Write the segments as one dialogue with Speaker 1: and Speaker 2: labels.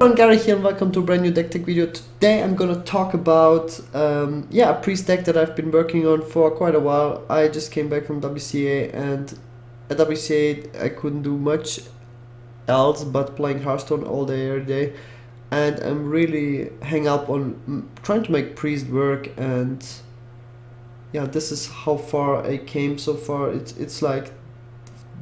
Speaker 1: I'm Gaara here and welcome to a brand new deck tech video. Today I'm gonna talk about a priest deck that I've been working on for quite a while. I just came back from WCA, and at WCA I couldn't do much else but playing Hearthstone all day every day, and I'm really hang up on trying to make priest work. And yeah, this is how far I came so far. It's like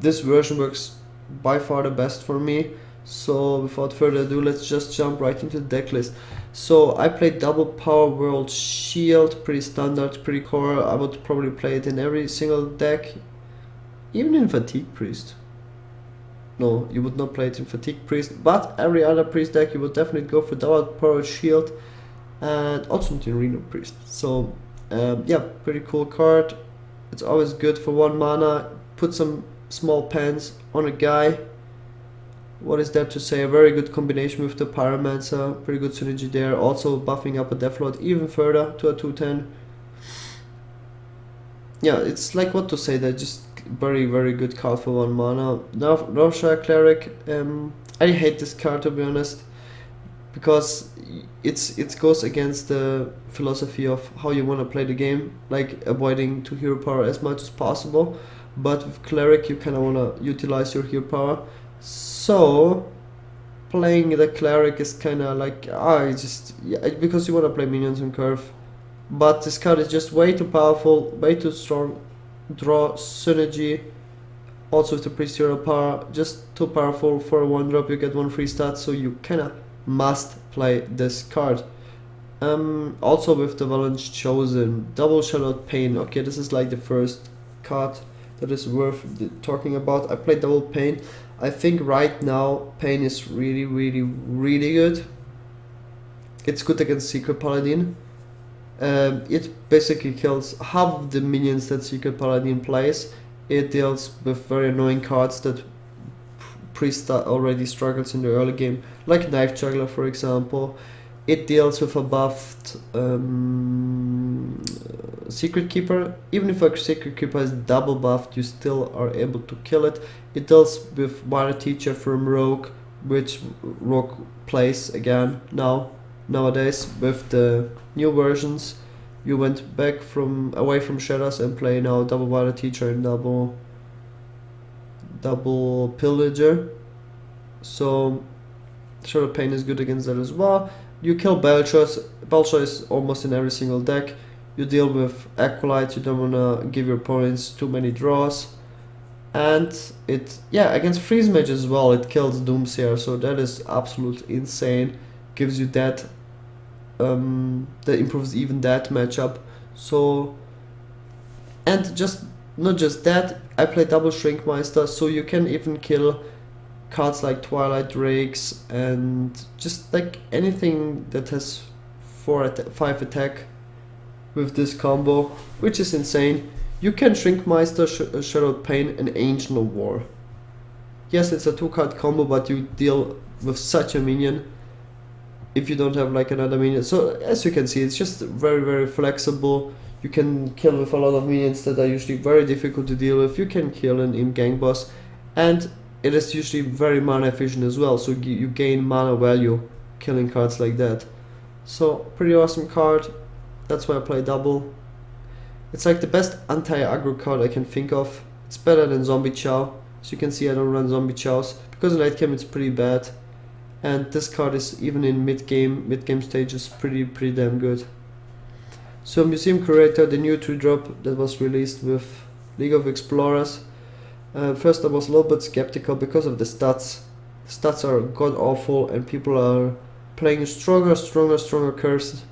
Speaker 1: this version works by far the best for me. So without further ado, let's just jump right into the deck list. So I played double power world shield, pretty standard, pretty core. I would probably play it in every single deck, even in fatigue priest. No, you would not play it in fatigue priest, but every other priest deck you would definitely go for double power shield, and also in Reynad priest. So yeah, pretty cool card. It's always good for 1 mana. Put some small pens on a guy. What is there to say? A very good combination with the Pyromancer, pretty good synergy there. Also buffing up a Deathlord even further to a 2/10. Yeah, it's like, what to say, they're just very good card for 1 mana. Now Rosha Cleric, I hate this card, to be honest, because it goes against the philosophy of how you want to play the game, like avoiding 2 hero power as much as possible. But with Cleric you kind of want to utilize your hero power. So playing the Cleric is kind of like, because you want to play minions on curve. But this card is just way too powerful, way too strong. Draw synergy, also with the priest hero power, just too powerful. For a 1-drop you get 1 free stat, so you kind of must play this card. Also with the Valence Chosen, double Shadowed Pain. Okay, this is like the first card that is worth talking about. I played double Pain. I think right now Pain is really good. It's good against Secret Paladin. It basically kills half the minions that Secret Paladin plays. It deals with very annoying cards that Priest already struggles in the early game, like Knife Juggler for example. It deals with a buffed Secret Keeper. Even if a Secret Keeper is double buffed, you still are able to kill it. It deals with Water Teacher from Rogue, which Rogue plays again nowadays with the new versions. You went back away from Shadows and play now double Water Teacher and double Pillager. So Shadow Pain is good against that as well. You kill Belcher. Belcher is almost in every single deck. You deal with Acolytes, you don't wanna give your opponents too many draws. And against Freeze Mage as well, it kills Doomsayer, so that is absolutely insane. Gives you that, that improves even that matchup. So, and not just that, I play double Shrinkmeister, so you can even kill cards like Twilight Drakes and just like anything that has 5 attack with this combo, which is insane. You can Shrinkmeister, Shadowed Pain, and Ancient of War. Yes, it's a 2-card combo, but you deal with such a minion if you don't have like another minion. So as you can see, it's just very flexible. You can kill with a lot of minions that are usually very difficult to deal with. You can kill an Imp Gang Boss, and it is usually very mana efficient as well, so you gain mana value killing cards like that. So pretty awesome card. That's why I play double. It's like the best anti-aggro card I can think of. It's better than Zombie Chow. As you can see, I don't run Zombie Chows because in late game it's pretty bad. And this card is even in mid game stages pretty damn good. So Museum Curator, the new 2-drop that was released with League of Explorers. First I was a little bit skeptical because of the stats. The stats are god awful and people are playing stronger curves.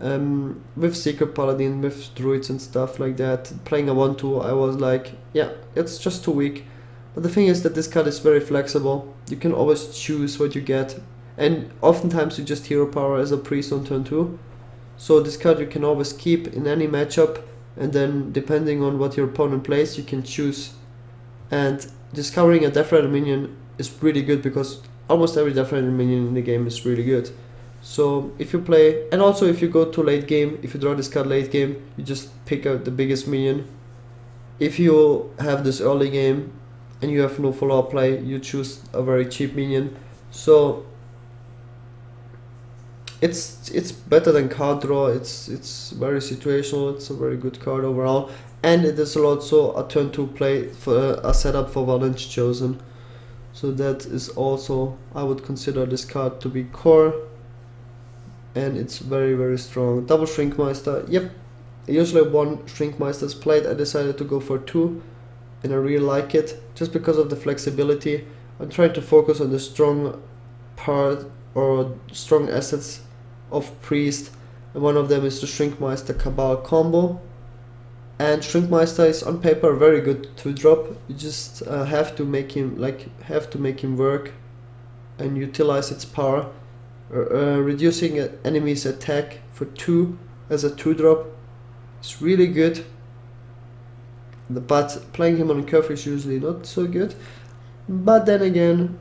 Speaker 1: With Secret Paladin, with Druids and stuff like that. Playing a 1-2, I was like, yeah, it's just too weak. But the thing is that this card is very flexible. You can always choose what you get, and oftentimes you just hero power as a priest on turn 2. So this card you can always keep in any matchup, and then depending on what your opponent plays, you can choose. And discovering a Death Rider minion is really good because almost every Death Rider minion in the game is really good. So if you play, and also if you go to late game, if you draw this card late game, you just pick out the biggest minion. If you have this early game and you have no follow-up play, you choose a very cheap minion. So it's better than card draw. It's very situational. It's a very good card overall, and it is also a turn 2 play for a setup for Valence Chosen. So that is also, I would consider this card to be core, and it's very strong. Double Shrinkmeister. Yep, usually 1 Shrinkmeister is played. I decided to go for 2, and I really like it just because of the flexibility. I'm trying to focus on the strong part or strong assets of Priest, and one of them is the Shrinkmeister Cabal combo. And Shrinkmeister is on paper a very good 2-drop. You just have to make him work and utilize its power. Reducing an enemy's attack for 2 as a 2-drop is really good. But playing him on curve is usually not so good. But then again,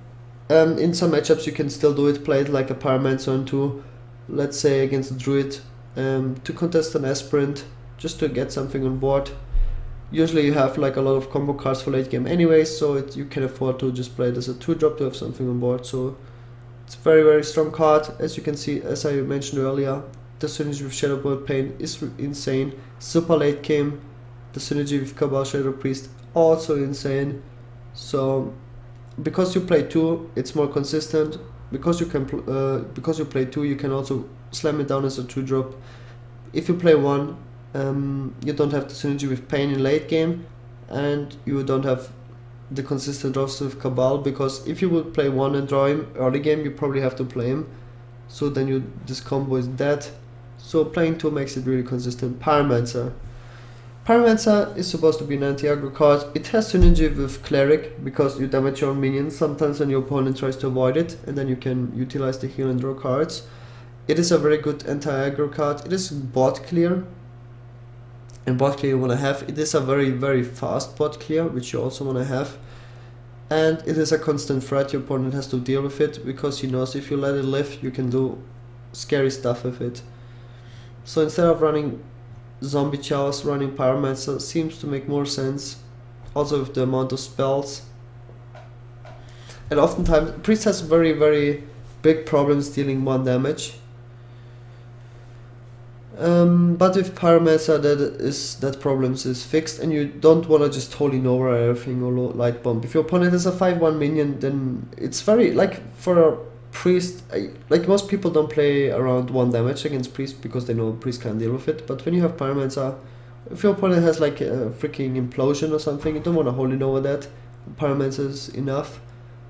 Speaker 1: in some matchups you can still do it. Play it like a Pyromancer on 2, let's say against a Druid, to contest an Aspirant, just to get something on board. Usually you have like a lot of combo cards for late game anyway, so you can afford to just play it as a 2-drop to have something on board. So it's a very strong card. As you can see, as I mentioned earlier, the synergy with Shadowbolt Pain is insane. Super late game, the synergy with Cabal Shadow Priest also insane. So because you play 2, it's more consistent. Because you play 2, you can also slam it down as a 2-drop. If you play 1, you don't have the synergy with Pain in late game, and you don't have the consistent draws with Cabal, because if you would play 1 and draw him early game, you probably have to play him. So then this combo is dead. So playing 2 makes it really consistent. Pyromancer. Pyromancer is supposed to be an anti-aggro card. It has synergy with Cleric because you damage your own minions sometimes when your opponent tries to avoid it, and then you can utilize the heal and draw cards. It is a very good anti-aggro card. It is bot clear, and bot clear you want to have. It is a very fast bot clear, which you also want to have. And it is a constant threat. Your opponent has to deal with it because he knows if you let it live, you can do scary stuff with it. So instead of running Zombie Chows, running Pyromancer seems to make more sense. Also with the amount of spells. And oftentimes, Priest has very big problems dealing 1 damage. But with Pyromancer, that problems is fixed, and you don't want to just Holy Nova everything or Light Bomb. If your opponent has a 5/1 minion, then it's very, like, for a Priest, like most people don't play around 1 damage against Priest because they know Priest can't deal with it. But when you have Pyromancer, if your opponent has like a freaking Implosion or something, you don't want to Holy Nova that. Pyromancer is enough.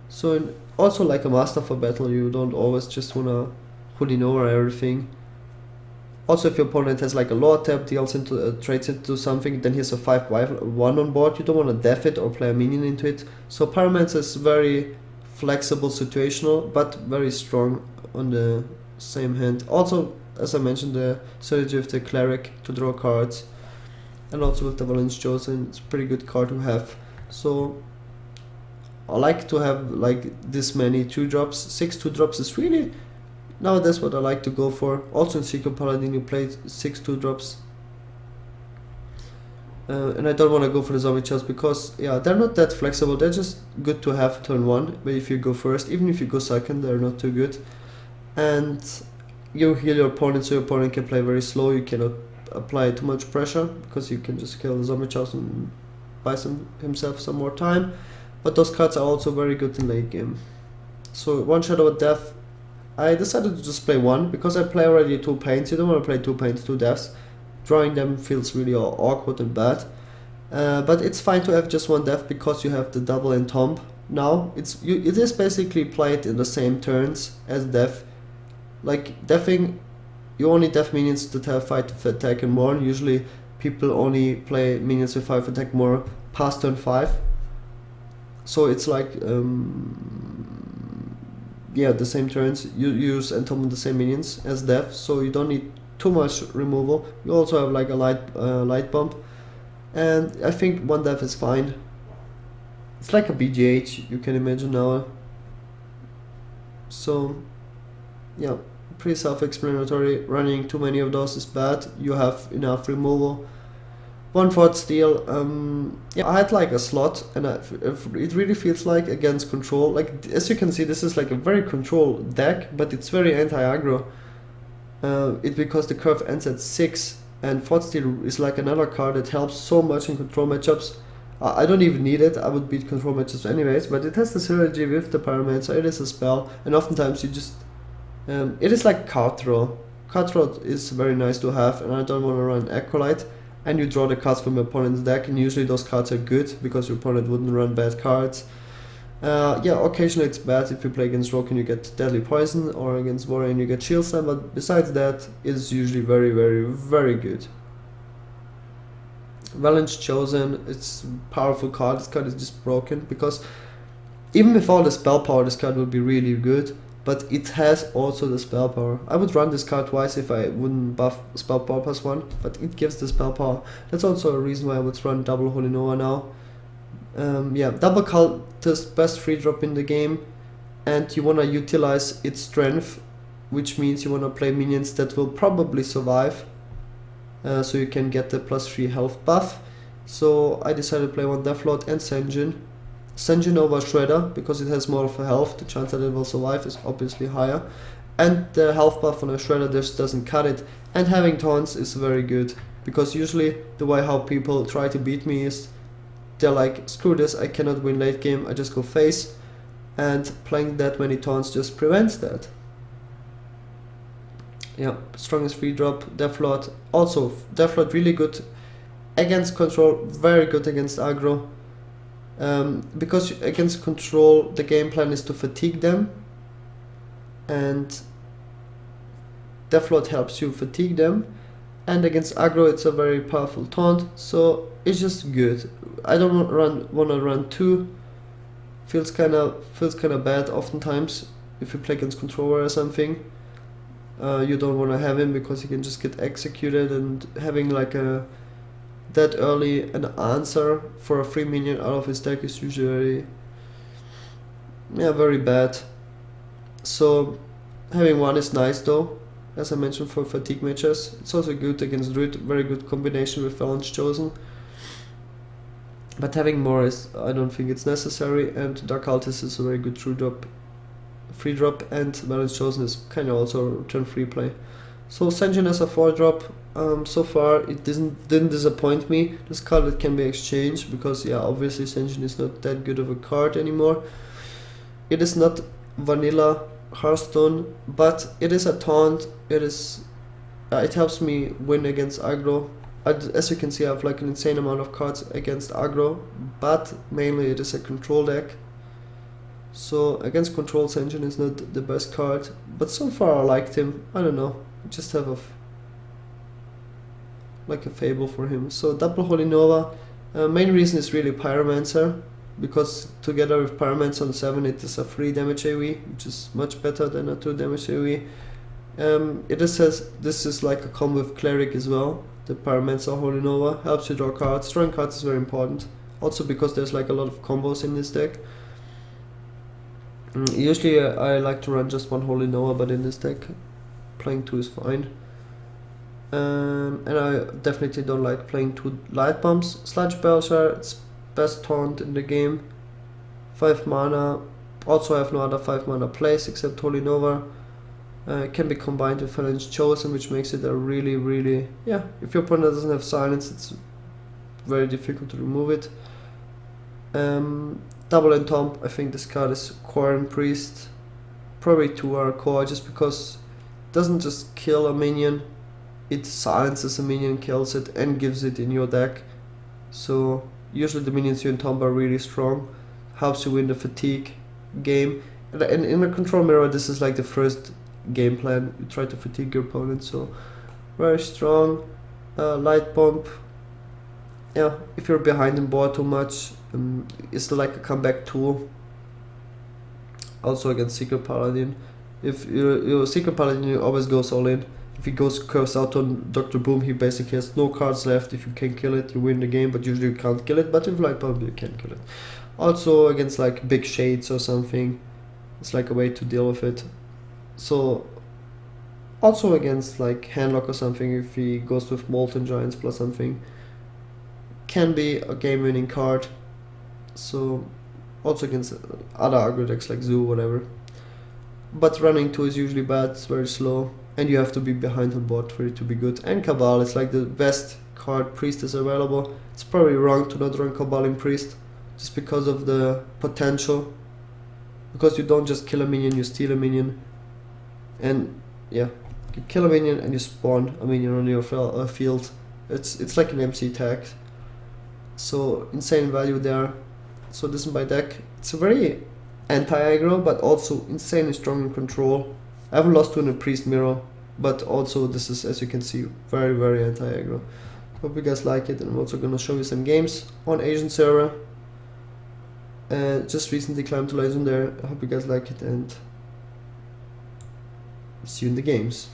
Speaker 1: So also like a Master for Battle, you don't always just want to Holy Nova everything. Also, if your opponent has like a lower tap, deals into trades into something, then he has a 5/1 on board. You don't want to def it or play a minion into it. So Pyromancer is very flexible, situational, but very strong on the same hand. Also, as I mentioned, the synergy with the Cleric to draw cards, and also with the Valence Chosen, it's a pretty good card to have. So I like to have like this many 2-drops. 6 2-drops is really, now that's what I like to go for. Also in Secret Paladin you played 6 2-drops. And I don't want to go for the Zombie Chows because, yeah, they're not that flexible. They're just good to have turn 1, but if you go first, even if you go second, they're not too good. And you heal your opponent so your opponent can play very slow. You cannot apply too much pressure because you can just kill the Zombie Chows and buy himself some more time. But those cards are also very good in late game. So 1 Shadow of Death, I decided to just play 1 because I play already 2 Pains. You don't want to play 2 Pains, 2 Deaths. Drawing them feels really awkward and bad. But it's fine to have just 1 death because you have the double and tomb now. It is basically played in the same turns as death. Like deathing, you only death minions that have 5 attack and more. And usually people only play minions with 5 attack more past turn 5. So it's like yeah, the same turns. You use and tomb the same minions as death, so you don't need too much removal. You also have like a light bump, and I think 1 death is fine. It's like a BGH, you can imagine now. So yeah, pretty self-explanatory. Running too many of those is bad. You have enough removal. 1 Fort Steel, yeah, I had like a slot, and it really feels like against control. Like as you can see, this is like a very control deck, but it's very anti-aggro. It because the curve ends at 6, and Thought Steal is like another card that helps so much in control matchups. I don't even need it, I would beat control matchups anyways, but it has the synergy with the Pyromancer, it is a spell, and oftentimes you just... it is like card draw. Card draw is very nice to have, and I don't want to run Acolyte, and you draw the cards from your opponent's deck, and usually those cards are good, because your opponent wouldn't run bad cards. Yeah, occasionally it's bad if you play against Rogue and you get Deadly Poison, or against Warrior and you get Shield Slam, but besides that, it's usually very, very, very good. Valiant's Chosen, it's a powerful card. This card is just broken, because even without the spell power, this card would be really good, but it has also the spell power. I would run this card twice if I wouldn't buff spell power +1, but it gives the spell power. That's also a reason why I would run double Holy Nova now. Yeah, double Cultist, best free drop in the game, and you wanna utilize its strength, which means you wanna play minions that will probably survive, so you can get the +3 health buff. So I decided to play one Deathlord and Senjin. Senjin over Shredder, because it has more of a health, the chance that it will survive is obviously higher, and the health buff on a Shredder just doesn't cut it, and having taunts is very good, because usually the way how people try to beat me is they're like, screw this, I cannot win late game, I just go face, and playing that many taunts just prevents that. Yeah, strongest free drop, Deathlord. Also, Deathlord really good against control, very good against aggro. Because against control, the game plan is to fatigue them, and Deathlord helps you fatigue them, and against aggro it's a very powerful taunt, so it's just good. I don't wanna run 2. Feels kinda bad oftentimes if you play against controller or something. You don't wanna have him because he can just get executed, and having like that early an answer for a free minion out of his deck is usually very bad. So having one is nice though, as I mentioned, for fatigue matches. It's also good against Druid, very good combination with Valiant's Chosen. But having more is, I don't think it's necessary, and Dark Cultist is a very good free drop, and Valiant's Chosen is kind of also turn free play. So Senjin as a 4 drop, so far it didn't disappoint me. This card that can be exchanged, because yeah, obviously Senjin is not that good of a card anymore. It is not vanilla Hearthstone, but it is a taunt. It helps me win against aggro. As you can see, I have like an insane amount of cards against aggro, but mainly it is a control deck. So against control, Senjin is not the best card, but so far I liked him. I don't know, I just have a fable for him. So double Holy Nova, main reason is really Pyromancer, because together with Pyromancer on 7 it is a 3 damage AoE, which is much better than a 2 damage AoE. This is like a combo with Cleric as well. The Pyromancer Holy Nova helps you draw cards. Drawing cards is very important, also because there's like a lot of combos in this deck. Usually I like to run just one Holy Nova, but in this deck playing 2 is fine. And I definitely don't like playing 2 light bombs. Sludge Belcher, it's best taunt in the game. 5 mana. Also I have no other 5 mana plays except Holy Nova. It can be combined with Valiant's Chosen, which makes it a really, yeah, if your opponent doesn't have silence, it's very difficult to remove it. Double Entomb, I think this card is core and priest. Probably 2 are core, just because it doesn't just kill a minion, it silences a minion, kills it, and gives it in your deck. So usually the minions you entomb are really strong, helps you win the fatigue game. And in a control mirror, this is like the first game plan, you try to fatigue your opponent, so very strong. Light bomb, yeah, if you're behind in board too much, it's like a comeback tool. Also against Secret Paladin, if you're Secret Paladin, you always goes all in. If he curves out on Dr. Boom, he basically has no cards left. If you can kill it, you win the game, but usually you can't kill it. But with Light Bomb, you can kill it. Also against like big shades or something, it's like a way to deal with it. So also against like Handlock or something, if he goes with Molten Giants plus something, can be a game winning card. So also against other aggro decks like Zoo, whatever. but running 2 is usually bad, it's very slow, and you have to be behind on board for it to be good. And Cabal is like the best card priest is available. It's probably wrong to not run Cabal in priest, just because of the potential, because you don't just kill a minion, you steal a minion, and yeah, you kill a minion and you spawn a minion on your field. It's like an MC tag, so insane value there. So this is my deck. It's a very anti-aggro, but also insanely strong in control. I haven't lost to in a priest mirror, but also this is, as you can see, very, very anti-aggro. Hope you guys like it, and I'm also gonna show you some games on Asian server. And just recently climbed to Legend there. I hope you guys like it, and see you in the games.